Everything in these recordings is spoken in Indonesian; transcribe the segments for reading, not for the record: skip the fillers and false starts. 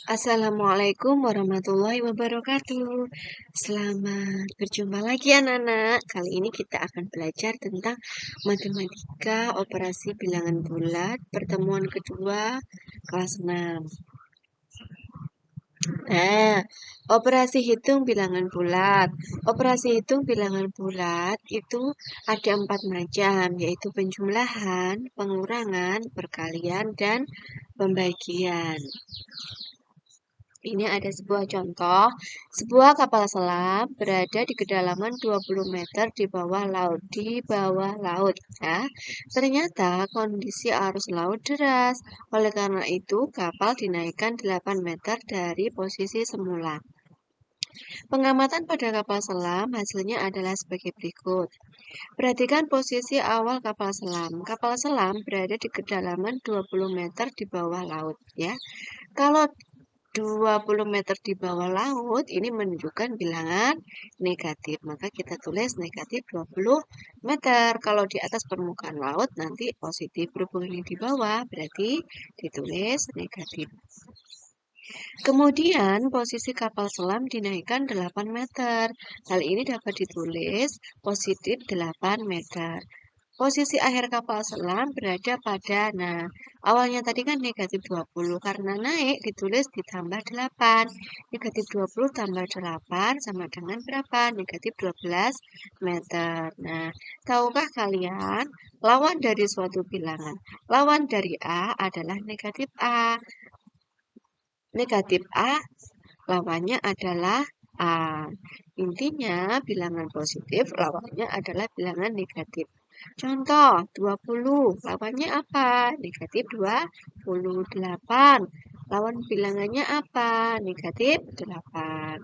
Assalamualaikum warahmatullahi wabarakatuh. Selamat berjumpa lagi anak-anak. Kali ini kita akan belajar tentang matematika operasi bilangan bulat pertemuan kedua kelas 6. Nah, operasi hitung bilangan bulat. Operasi hitung bilangan bulat itu ada 4 macam, yaitu penjumlahan, pengurangan, perkalian, dan pembagian. Ini ada sebuah contoh, sebuah kapal selam berada di kedalaman 20 meter di bawah laut, ya. Ternyata kondisi arus laut deras, oleh karena itu kapal dinaikkan 8 meter dari posisi semula. Pengamatan pada kapal selam hasilnya adalah sebagai berikut. Perhatikan posisi awal kapal selam. Kapal selam berada di kedalaman 20 meter di bawah laut, ya. Kalau 20 meter di bawah laut ini menunjukkan bilangan negatif. Maka kita tulis negatif 20 meter. Kalau di atas permukaan laut nanti positif. Berhubung ini di bawah berarti ditulis negatif. Kemudian posisi kapal selam dinaikkan 8 meter. Hal ini dapat ditulis positif 8 meter. Posisi akhir kapal selam berada pada, awalnya tadi kan negatif 20, karena naik ditulis ditambah 8. Negatif 20 tambah 8 sama dengan berapa? Negatif 12 meter. Nah, tahukah kalian lawan dari suatu bilangan? Lawan dari A adalah negatif A. Negatif A lawannya adalah A. Intinya bilangan positif lawannya adalah bilangan negatif. Contoh, 20 lawannya apa? Negatif 28. Lawan bilangannya apa? Negatif 8.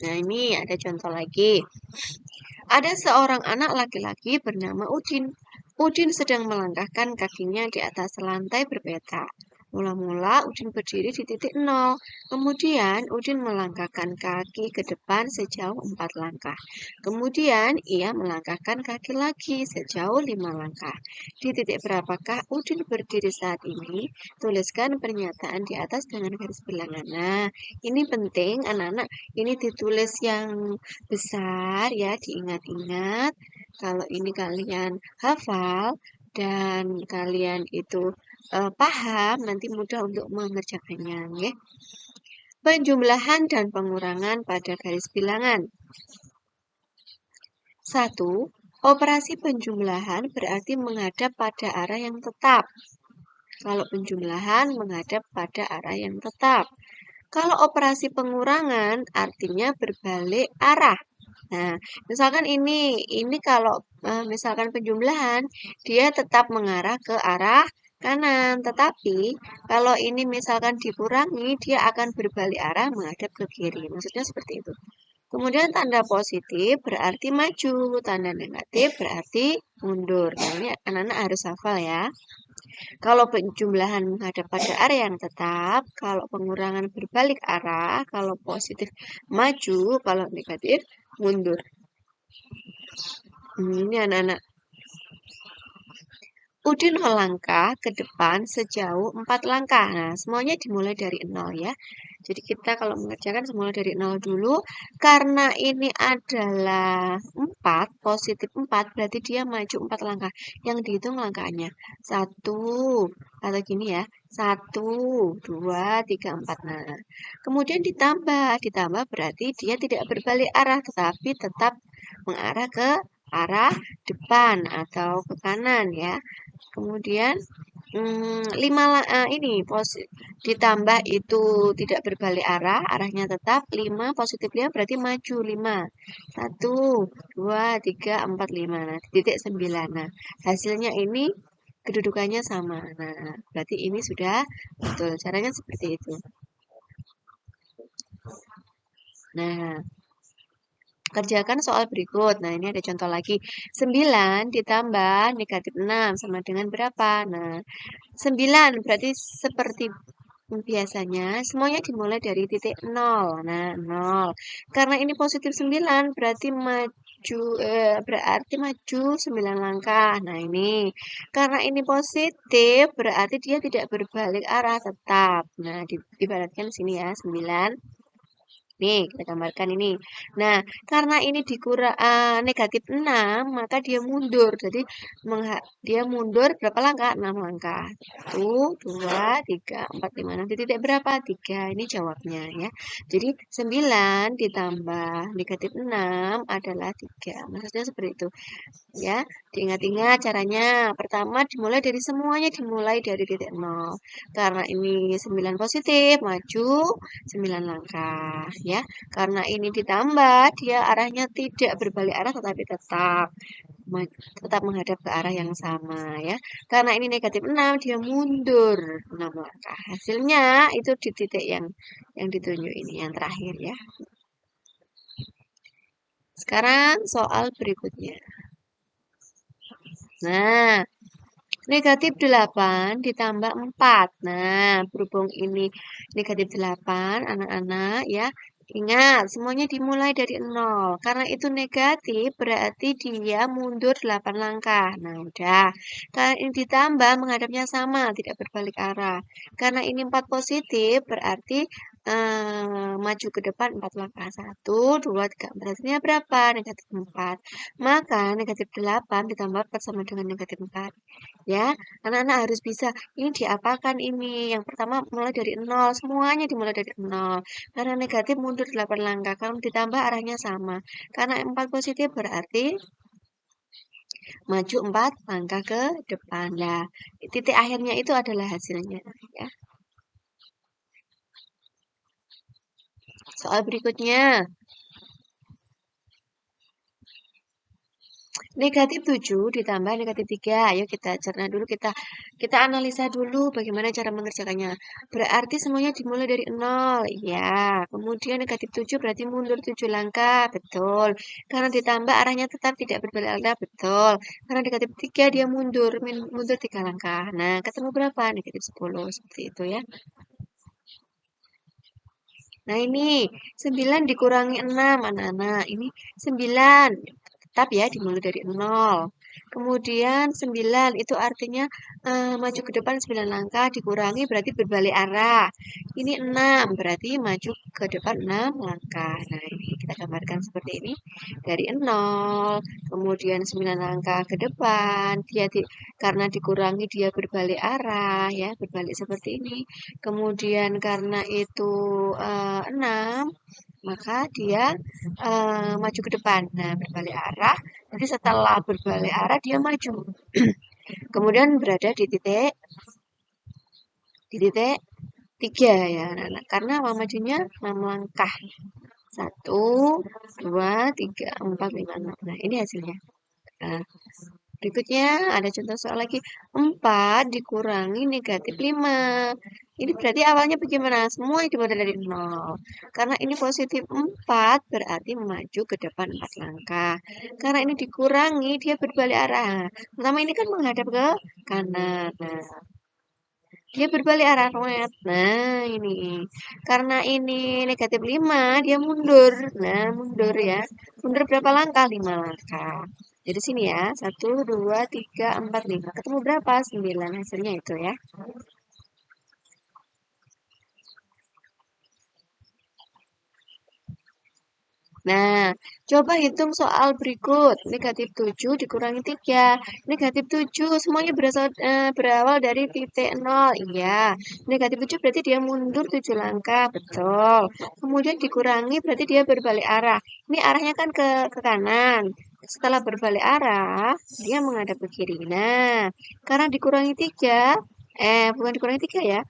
Nah, ini ada contoh lagi. Ada seorang anak laki-laki bernama Udin. Udin sedang melangkahkan kakinya di atas lantai berpeta. Mula-mula Udin berdiri di titik 0. Kemudian Udin melangkahkan kaki ke depan sejauh 4 langkah. Kemudian ia melangkahkan kaki lagi sejauh 5 langkah. Di titik berapakah Udin berdiri saat ini? Tuliskan pernyataan di atas dengan garis bilangan. Nah, ini penting anak-anak. Ini ditulis yang besar ya, diingat-ingat. Kalau ini kalian hafal dan kalian itu paham, nanti mudah untuk mengerjakannya, ya. Penjumlahan dan pengurangan pada garis bilangan. 1. Operasi penjumlahan berarti menghadap pada arah yang tetap. Kalau penjumlahan menghadap pada arah yang tetap. Kalau operasi pengurangan artinya berbalik arah. Nah, misalkan ini kalau misalkan penjumlahan, dia tetap mengarah ke arah kanan. Tetapi kalau ini misalkan dikurangi, dia akan berbalik arah menghadap ke kiri. Maksudnya seperti itu. Kemudian tanda positif berarti maju, tanda negatif berarti mundur. Nah, ini anak-anak harus hafal ya. Kalau penjumlahan menghadap pada area yang tetap, kalau pengurangan berbalik arah, kalau positif maju, kalau negatif mundur. Ini anak-anak. Udin melangkah ke depan sejauh 4 langkah. Nah, semuanya dimulai dari 0 ya. Jadi kita kalau mengerjakan semula dari 0 dulu. Karena ini adalah 4, positif 4, berarti dia maju 4 langkah. Yang dihitung langkahnya. 1, atau gini ya. 1, 2, 3, 4. Nah, kemudian ditambah berarti dia tidak berbalik arah, tetapi tetap mengarah ke arah depan atau ke kanan ya. Kemudian 5 ini ditambah itu tidak berbalik arah, arahnya tetap 5, positif 5 berarti maju 5. 1, 2, 3, 4, 5. Nah, titik 9. Nah, hasilnya ini kedudukannya sama. Nah, berarti ini sudah betul. Caranya seperti itu. Nah, kerjakan soal berikut. Nah, ini ada contoh lagi. 9 ditambah negatif 6 sama dengan berapa? Nah, 9 berarti seperti biasanya semuanya dimulai dari titik 0. Nah, 0. Karena ini positif 9 berarti berarti maju 9 langkah. Nah, ini karena ini positif berarti dia tidak berbalik arah, tetap. Nah, ibaratkan sini ya 9. Nih, kita gambarkan ini. Nah, karena ini negatif 6, maka dia mundur. Jadi, dia mundur berapa langkah? 6 langkah. 1, 2, 3, 4, 5, 6. Di titik berapa? 3. Ini jawabnya ya. Jadi, 9 ditambah negatif 6 adalah 3. Maksudnya seperti itu. Ya, diingat-ingat caranya. Pertama semuanya dimulai dari titik 0. Karena ini 9 positif, maju 9 langkah ya. Karena ini ditambah, dia arahnya tidak berbalik arah tetapi tetap menghadap ke arah yang sama ya. Karena ini negatif 6, dia mundur 6 langkah. Hasilnya itu di titik yang ditunjuk ini, yang terakhir ya. Sekarang soal berikutnya. Nah, negatif 8 ditambah 4. Nah, berhubung ini negatif 8, anak-anak ya, ingat semuanya dimulai dari 0. Karena itu negatif, berarti dia mundur 8 langkah. Nah, udah. Karena ini ditambah, menghadapnya sama, tidak berbalik arah. Karena ini 4 positif, berarti maju ke depan 4 langkah. 1, 2, 3, 4. Hasilnya berapa? Negatif 4. Maka negatif 8 ditambah 4 sama dengan negatif 4. Ya, anak-anak harus bisa. Ini diapakan ini? Yang pertama mulai dari 0. Semuanya dimulai dari 0. Karena negatif mundur 8 langkah. Kalau ditambah arahnya sama. Karena 4 positif berarti maju 4 langkah ke depan. Nah, titik akhirnya itu adalah hasilnya. Ya. Soal berikutnya. Negatif 7 ditambah negatif 3. Ayo kita cerna dulu, kita analisa dulu bagaimana cara mengerjakannya. Berarti semuanya dimulai dari 0. Ya, kemudian negatif 7 berarti mundur 7 langkah. Betul. Karena ditambah arahnya tetap tidak berbalik arah. Betul. Karena negatif 3 dia mundur 3 langkah. Nah, ketemu berapa? Negatif 10. Seperti itu ya. Nah, ini 9 dikurangi 6, anak-anak. Ini 9. Tetap ya dimulai dari 0. Kemudian 9 itu artinya maju ke depan 9 langkah dikurangi berarti berbalik arah. Ini 6 berarti maju ke depan 6 langkah. Nah, ini kita gambarkan seperti ini. Dari 0, kemudian 9 langkah ke depan, karena dikurangi dia berbalik arah ya, berbalik seperti ini. Kemudian karena itu 6, maka dia maju ke depan. Nah, berbalik arah. Jadi setelah berbalik arah dia maju. Kemudian berada di titik 3 ya, anak-anak. Karena majunya 6 langkah. 1, 2, 3, 4, 5, 6. Nah, ini hasilnya. Nah, berikutnya ada contoh soal lagi. 4 dikurangi negatif 5. Ini berarti awalnya bagaimana? Semua dimulai dari 0. Karena ini positif 4 berarti maju ke depan 4 langkah. Karena ini dikurangi dia berbalik arah. Pertama ini kan menghadap ke kanan. Nah, dia berbalik arah. Nah, ini. Karena ini negatif 5, dia mundur. Nah, mundur ya. Mundur berapa langkah? 5 langkah. Jadi sini ya. 1, 2, 3, 4, 5. Ketemu berapa? 9. Hasilnya itu ya. Nah, coba hitung soal berikut. Negatif 7 dikurangi 3. Negatif 7 semuanya berawal dari titik 0. Iya. Negatif 7 berarti dia mundur 7 langkah. Betul. Kemudian dikurangi berarti dia berbalik arah. Ini arahnya kan ke kanan. Setelah berbalik arah, dia menghadap ke kiri. Nah, karena dikurangi 3, bukan dikurangi 3 ya.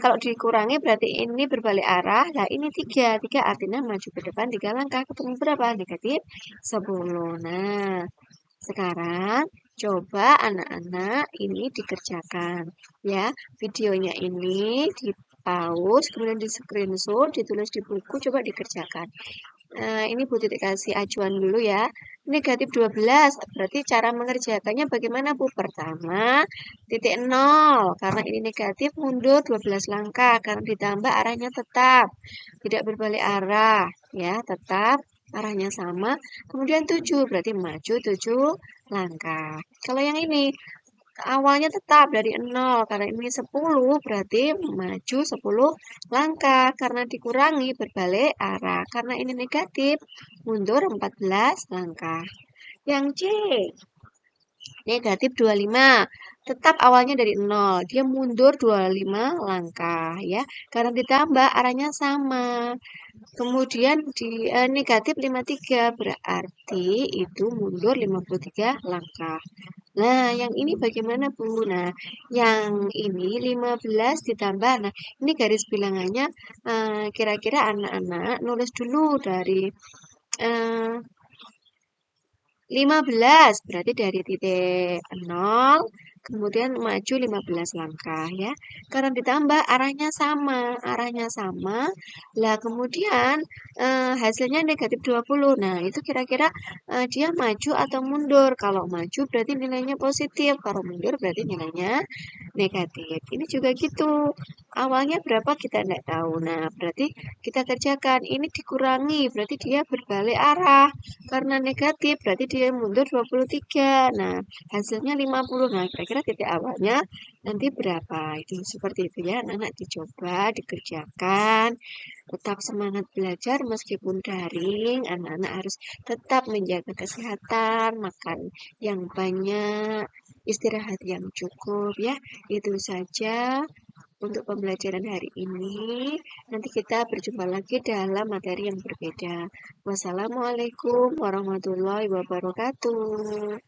Kalau dikurangi berarti ini berbalik arah. Nah, ini 3. 3 artinya maju ke depan 3 langkah. Ketemu berapa? Negatif 10. Nah, sekarang coba anak-anak ini dikerjakan. Ya, videonya ini di pause, kemudian di screenshot, ditulis di buku, coba dikerjakan. Ini Bu Titik kasih acuan dulu ya. Negatif 12, berarti cara mengerjakannya bagaimana Bu? Pertama, titik 0, karena ini negatif mundur 12 langkah, karena ditambah arahnya tetap, tidak berbalik arah, ya tetap arahnya sama, kemudian 7 berarti maju 7 langkah. Kalau yang ini awalnya tetap dari 0, karena ini 10 berarti maju 10 langkah, karena dikurangi berbalik arah, karena ini negatif mundur 14 langkah. Yang C negatif 25, tetap awalnya dari 0, dia mundur 25 langkah ya, karena ditambah arahnya sama. Kemudian di negatif 53 berarti itu mundur 53 langkah. Nah, yang ini bagaimana Bu? Nah, yang ini 15 ditambah, nah ini garis bilangannya kira-kira anak-anak nulis dulu dari eh, 15 berarti dari titik 0 kemudian maju 15 langkah ya. Karena ditambah arahnya sama. Lah kemudian hasilnya negatif 20. Nah, itu kira-kira dia maju atau mundur. Kalau maju berarti nilainya positif, kalau mundur berarti nilainya negatif. Ini juga gitu. Awalnya berapa kita tidak tahu. Nah, berarti kita kerjakan ini dikurangi, berarti dia berbalik arah. Karena negatif berarti dia mundur 23. Nah, hasilnya 50. Nah, kira-kira titik awalnya nanti berapa? Itu seperti itu ya. Anak-anak dicoba, dikerjakan. Tetap semangat belajar meskipun daring. Anak-anak harus tetap menjaga kesehatan, makan yang banyak, istirahat yang cukup ya. Itu saja untuk pembelajaran hari ini. Nanti kita berjumpa lagi dalam materi yang berbeda. Wassalamualaikum warahmatullahi wabarakatuh.